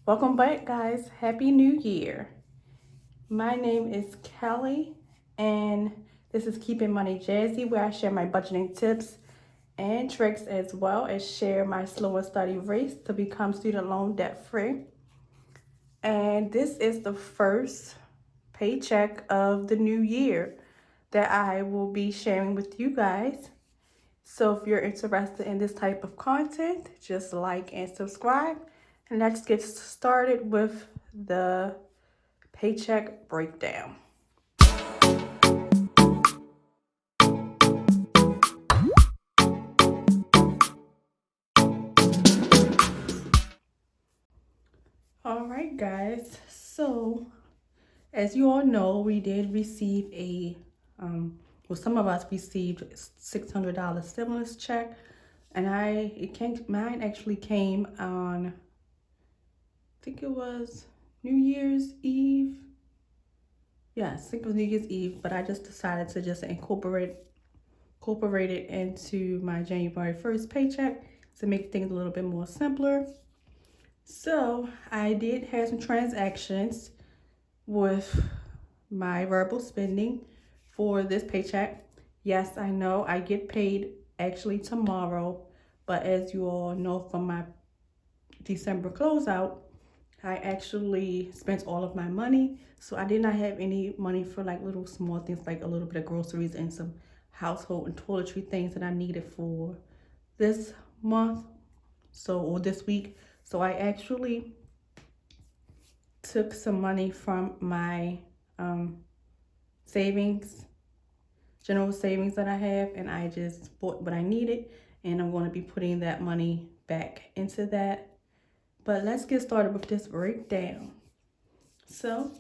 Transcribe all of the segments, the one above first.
Welcome back, guys. Happy New Year. My name is Kelly, and this is Keeping Money Jazzy, where I share my budgeting tips and tricks as well as share my slow and steady race to become student loan debt free. And this is the first paycheck of the new year that I will be sharing with you guys. So if you're interested in this type of content, just like and subscribe. And let's get started with the paycheck breakdown. All right, guys. So as you all know, we did receive some of us received $600 stimulus check, and mine actually came on, I think it was New Year's Eve. Yes, I think it was New Year's Eve, but I just decided to just incorporate it into my January 1st paycheck to make things a little bit more simpler. So I did have some transactions with my verbal spending for this paycheck. Yes, I know I get paid actually tomorrow, but as you all know from my December closeout, I actually spent all of my money. So I did not have any money for like little small things like a little bit of groceries and some household and toiletry things that I needed for this month, or this week. So I actually took some money from my savings, general savings that I have, and I just bought what I needed, and I'm going to be putting that money back into that. But let's get started with this breakdown. So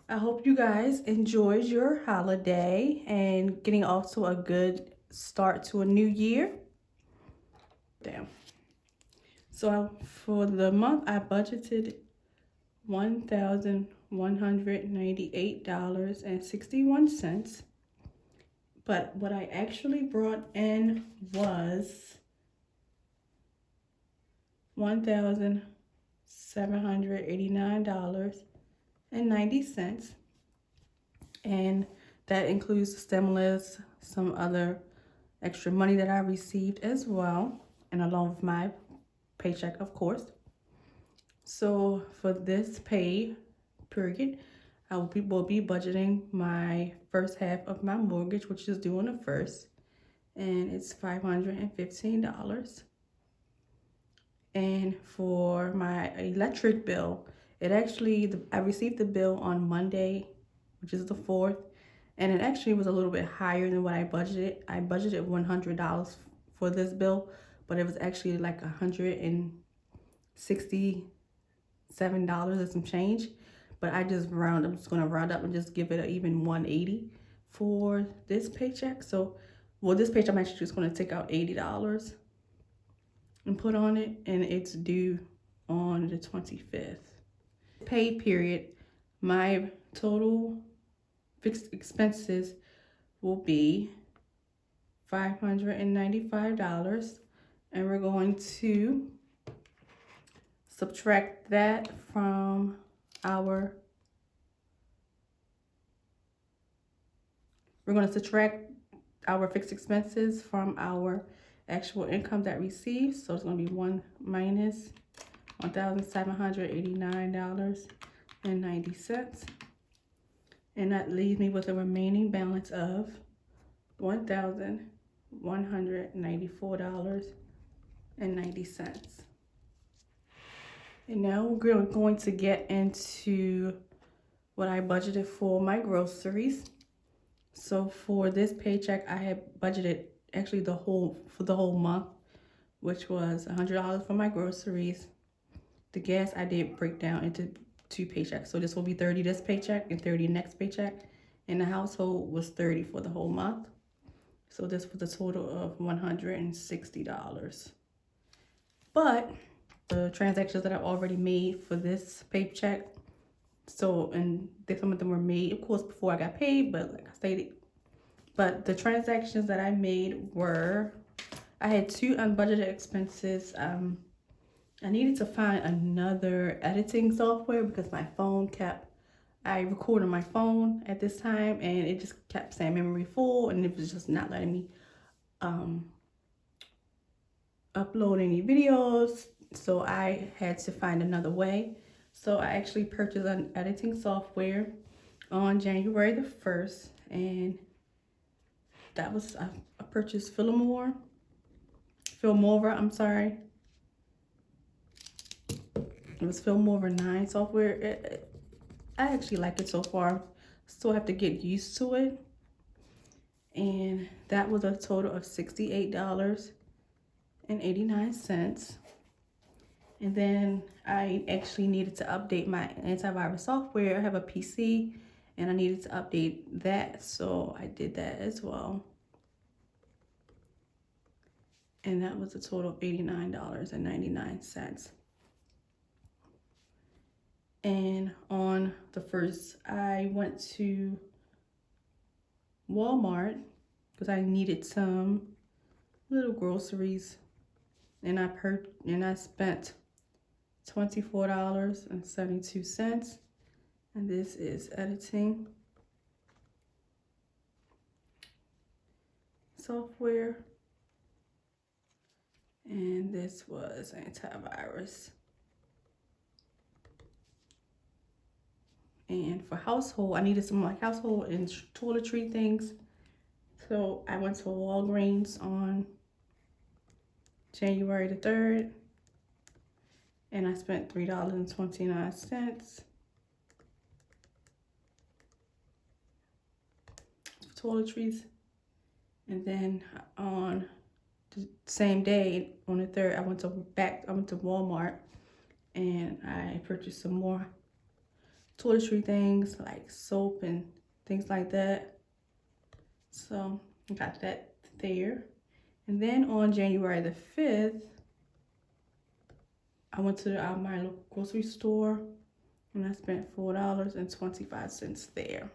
I hope you guys enjoyed your holiday and getting off to a good start to a new year. Damn. So for the month, I budgeted $1,198.61. But what I actually brought in was $1,789.90. And that includes the stimulus, some other extra money that I received as well, and along with my paycheck, of course. So for this pay period, I will be budgeting my first half of my mortgage, which is due on the 1st, and it's $515. And for my electric bill, I received the bill on Monday, which is the 4th, and it actually was a little bit higher than what I budgeted. I budgeted $100 for this bill, but it was actually like $167 and some change. But I'm just gonna round up and just give it an even 180 for this paycheck. So, this paycheck I'm actually just gonna take out $80 and put on it, and it's due on the 25th. Pay period, my total fixed expenses will be $595, and we're going to subtract that from our fixed expenses from our actual income that receives. So it's going to be minus $1,789.90. And that leaves me with a remaining balance of $1,194.90. And now we're going to get into what I budgeted for my groceries. So for this paycheck, I had budgeted actually the whole month, which was $100 for my groceries. The gas I did break down into 2 paychecks. So this will be $30 this paycheck and $30 next paycheck. And the household was $30 for the whole month. So this was a total of $160. But the transactions that I've already made for this paycheck, and some of them were made, of course, before I got paid, but like I stated. But the transactions that I made were, I had 2 unbudgeted expenses. I needed to find another editing software because my phone I recorded my phone at this time and it just kept saying memory full, and it was just not letting me upload any videos. So I had to find another way. So I actually purchased an editing software on January the 1st, and that was, I purchased Filmora, I'm sorry. It was Filmora 9 software. I actually like it so far. Still have to get used to it. And that was a total of $68.89. And then I actually needed to update my antivirus software. I have a PC and I needed to update that, so I did that as well. And that was a total of $89.99. And on the 1st, I went to Walmart because I needed some little groceries, and I spent $24.72. And this is editing software, and this was antivirus. And for household, I needed some like household and toiletry things. So I went to Walgreens on January the 3rd, and I spent $3.29 for toiletries. And then on the same day, on the 3rd, I went to Walmart and I purchased some more toiletry things like soap and things like that. So I got that there. And then on January the 5th, I went to my local grocery store and I spent $4.25 there.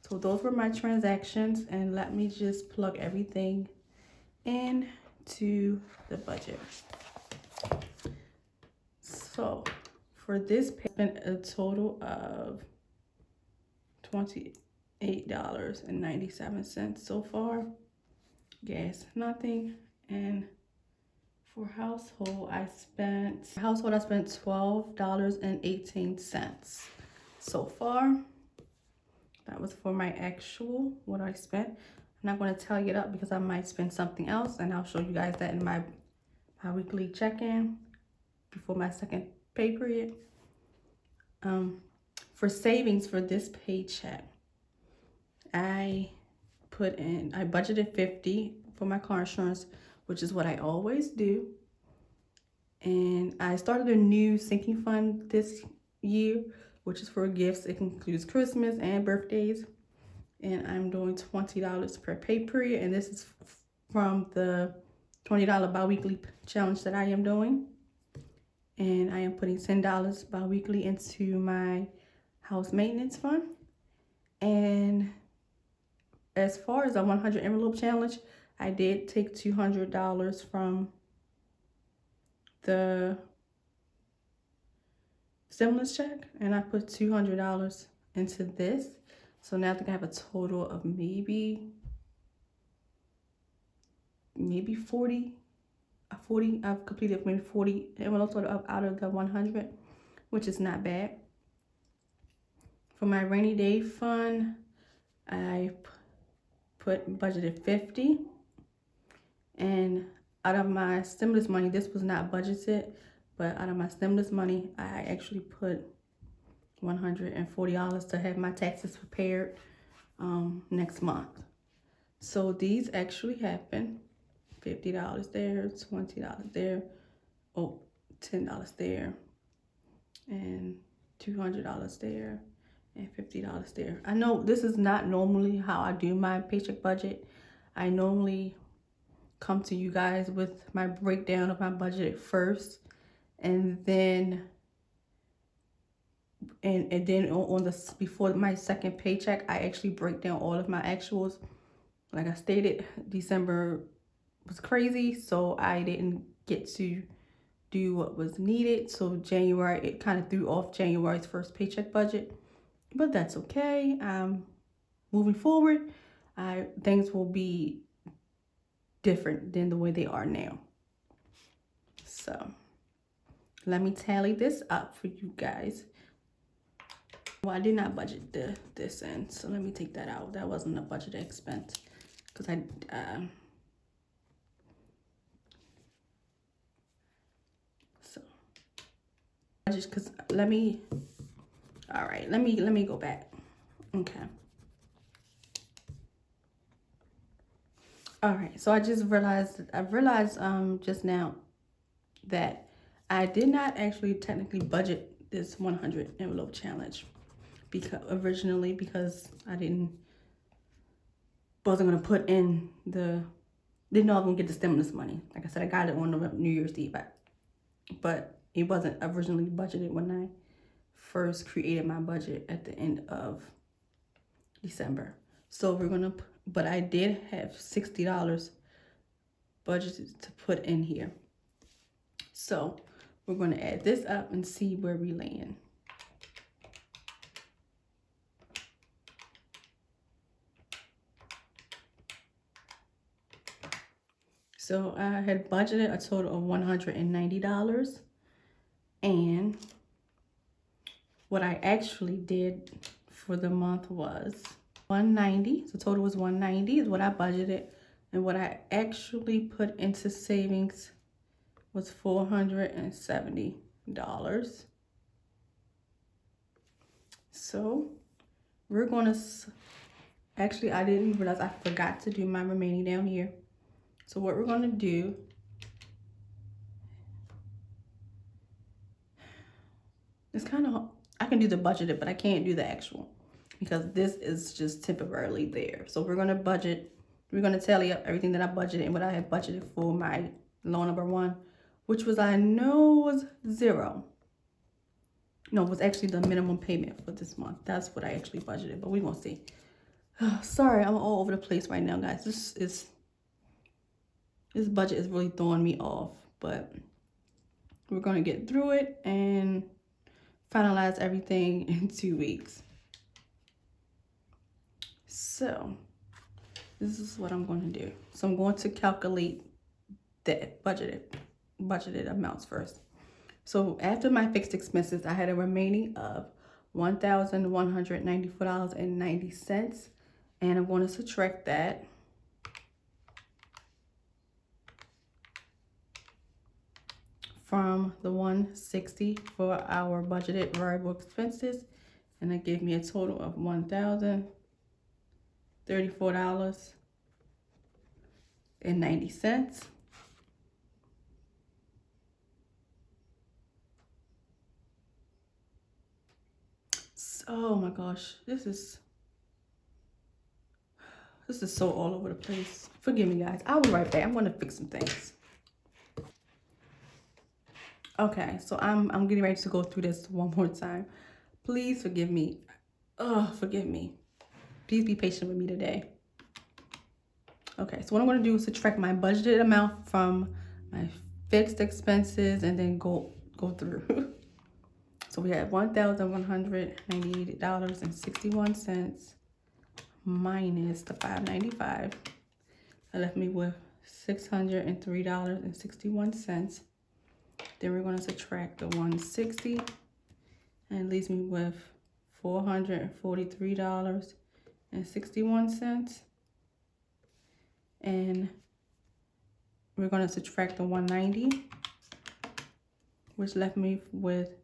So those were my transactions, and let me just plug everything into the budget. So for this pay, I spent a total of $28.97 so far. Gas, nothing. And for household, I spent $12.18 so far. That was for my actual, what I spent. I'm not going to tally it up because I might spend something else, and I'll show you guys that in my weekly check-in before my second pay period. For savings for this paycheck, I budgeted $50 for my car insurance, which is what I always do. And I started a new sinking fund this year, which is for gifts. It includes Christmas and birthdays. And I'm doing $20 per pay period. And this is from the $20 bi-weekly challenge that I am doing. And I am putting $10 bi-weekly into my house maintenance fund. And as far as the 100 envelope challenge, I did take $200 from the stimulus check, and I put $200 into this. So now I think I have a total of maybe 40. I've completed maybe 40 envelopes out of the 100, which is not bad. For my rainy day fund, I budgeted $50, and out of my stimulus money, this was not budgeted, but out of my stimulus money, I actually put $140 to have my taxes prepared next month. So these actually happened. $50 there, $20 there, $10 there, and $200 there, and $50 there. I know this is not normally how I do my paycheck budget. I normally come to you guys with my breakdown of my budget first, and then before my second paycheck, I actually break down all of my actuals. Like I stated, December was crazy, so I didn't get to do what was needed. So January, it kind of threw off January's first paycheck budget, but that's okay. Moving forward, things will be different than the way they are now. So let me tally this up for you guys. Well, I did not budget this in, so let me take that out. That wasn't a budget expense because so just because let me go back. Okay. All right, so I realized just now that I did not actually technically budget this 100 envelope challenge because I wasn't gonna put in didn't know I was gonna get the stimulus money. Like I said, I got it on New Year's Eve, but it wasn't originally budgeted when I first created my budget at the end of December. So but I did have $60 budgeted to put in here. So we're gonna add this up and see where we land. So I had budgeted a total of $190, and what I actually did for the month was $190. So total was $190 is what I budgeted, and what I actually put into savings was $470. So we're gonna actually, I didn't realize I forgot to do my remaining down here. So what we're gonna do, it's kind of, I can do the budgeted, but I can't do the actual because this is just temporarily there. So we're gonna tally up everything that I budgeted and what I had budgeted for my loan number 1, which was, I know was $0. No, it was actually the minimum payment for this month. That's what I actually budgeted, but we gonna see. Sorry, I'm all over the place right now, guys. This budget is really throwing me off, but we're gonna get through it and finalize everything in 2 weeks. So this is what I'm going to do. So I'm going to calculate the budgeted amounts first. So after my fixed expenses, I had a remaining of $1,194.90, and I'm going to subtract that from the $160 for our budgeted variable expenses, and that gave me a total of $1,034.90. Oh my gosh, this is so all over the place. Forgive me, guys. I'll be right back. I'm gonna fix some things. Okay, so I'm getting ready to go through this one more time. Please forgive me. Forgive me. Please be patient with me today. Okay, so what I'm going to do is subtract my budgeted amount from my fixed expenses and then go through. So we have $1,198.61 minus the $595. That left me with $603.61. Then we're going to subtract the $160, and it leaves me with $443.61. And we're going to subtract the $190, which left me with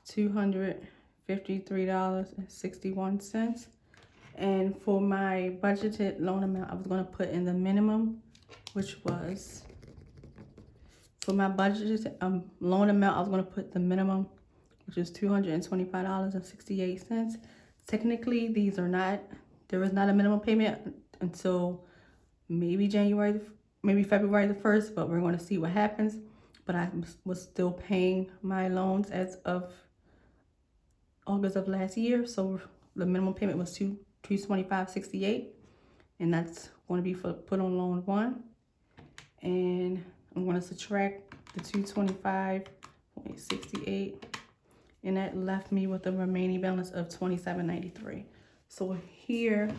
$253.61. And for my budgeted loan amount, I was going to put in the minimum, which was, for my budgeted loan amount, I was going to put the minimum, which is $225.68. Technically, there is not a minimum payment until maybe February the 1st, but we're going to see what happens. But I was still paying my loans as of August of last year, so the minimum payment was $225.68, and that's going to be put on loan 1. And I'm going to subtract the 225.68, and that left me with a remaining balance of $27.93. So here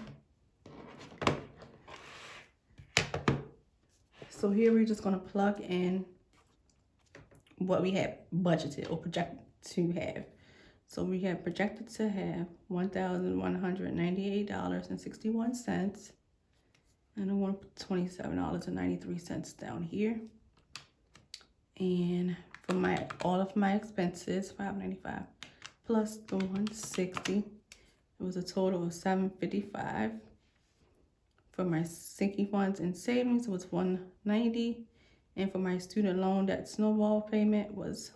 we're just gonna plug in what we have budgeted or projected to have. So we have projected to have $1,198.61. And I'm gonna put $27.93 down here. And for all of my expenses, $595 plus the $160, it was a total of $755. For my sinking funds and savings, it was $190. And for my student loan, that snowball payment was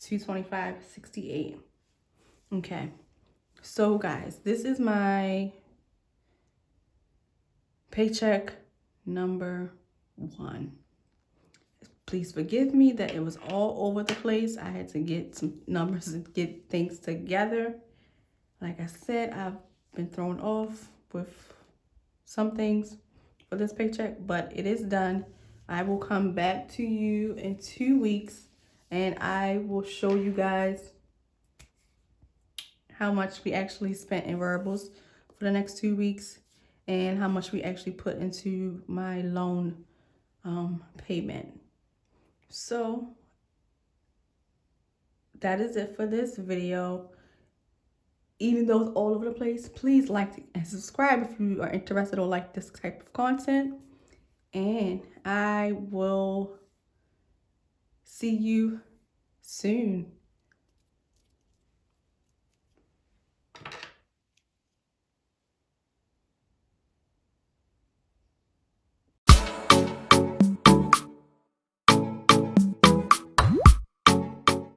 $225.68. Okay, so guys, this is my paycheck number 1. Please forgive me that it was all over the place. I had to get some numbers and get things together. Like I said, I've been thrown off with some things for this paycheck, but it is done. I will come back to you in 2 weeks and I will show you guys how much we actually spent in variables for the next 2 weeks and how much we actually put into my loan payment. So that is it for this video. Even though it's all over the place, please like and subscribe if you are interested or like this type of content. And I will see you soon.